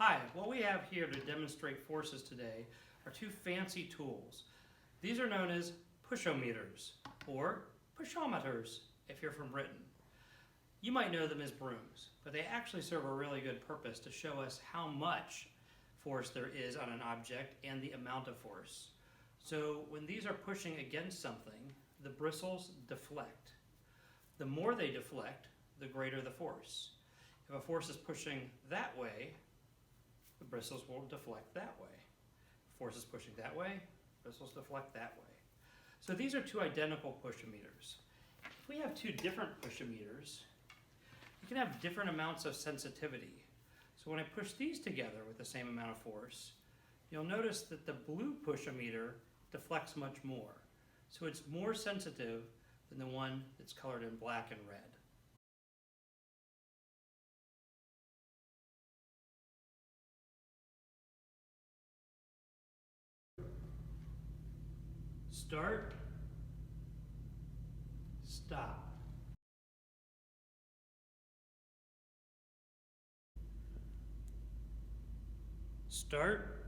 Hi, what we have here to demonstrate forces today are two fancy tools. These are known as pushometers, or pushometers if you're from Britain. You might know them as brooms, but they actually serve a really good purpose to show us how much force there is on an object and the amount of force. So when these are pushing against something, the bristles deflect. The more they deflect, the greater the force. If a force is pushing that way, the bristles will deflect that way. If force is pushing that way, bristles deflect that way. So these are two identical pushometers. If we have two different pushometers, you can have different amounts of sensitivity. So when I push these together with the same amount of force, you'll notice that the blue pushometer deflects much more. So it's more sensitive than the one that's colored in black and red. Start, stop. Start,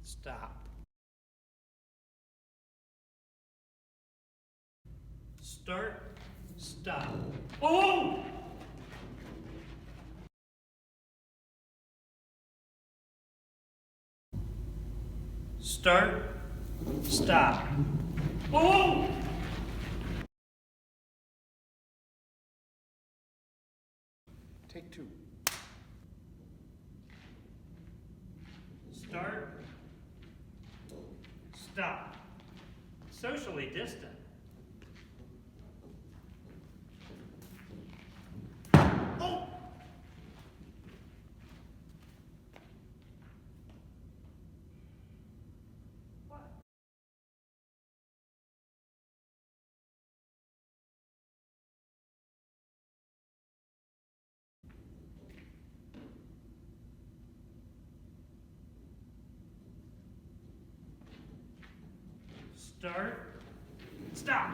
stop. Start, stop. Oh! Start, stop. Oh! Take two. Start, stop. Socially distant. Oh! What? Start, stop.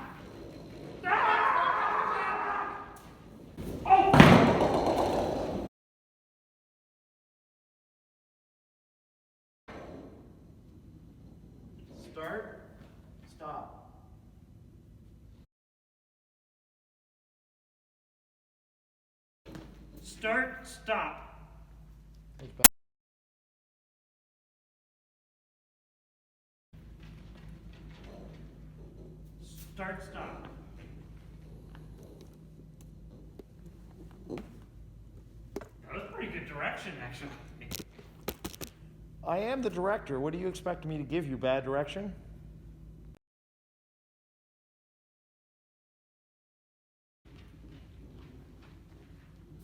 Ah! Oh! Start, stop. Start, stop. Start, stop. That was pretty good direction, actually. I am the director. What do you expect me to give you? Bad direction?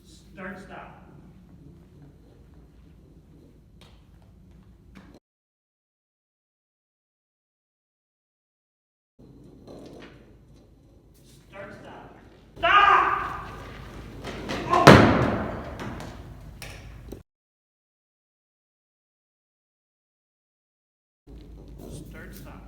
Start, stop. Start, stop. Stop! Oh! Start, stop.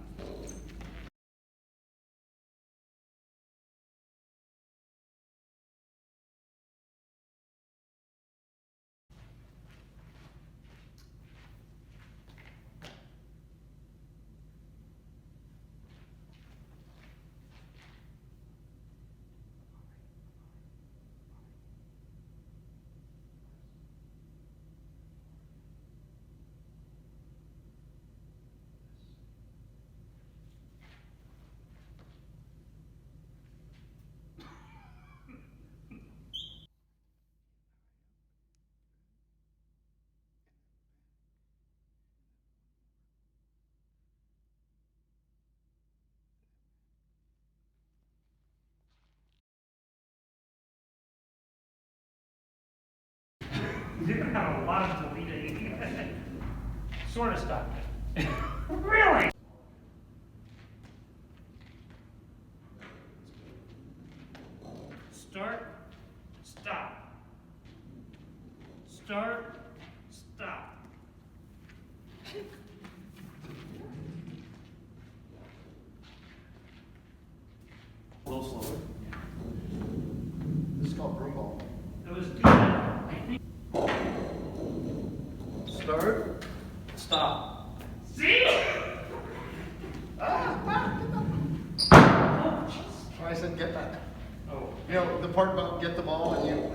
You're gonna have a lot of deleting. Sort of stuff. Really? Start, stop. Start, stop. A little slower. This is called broom ball. It was good. I think. Start. Stop. See? I said get that. Oh. You know, the part about get the ball and you.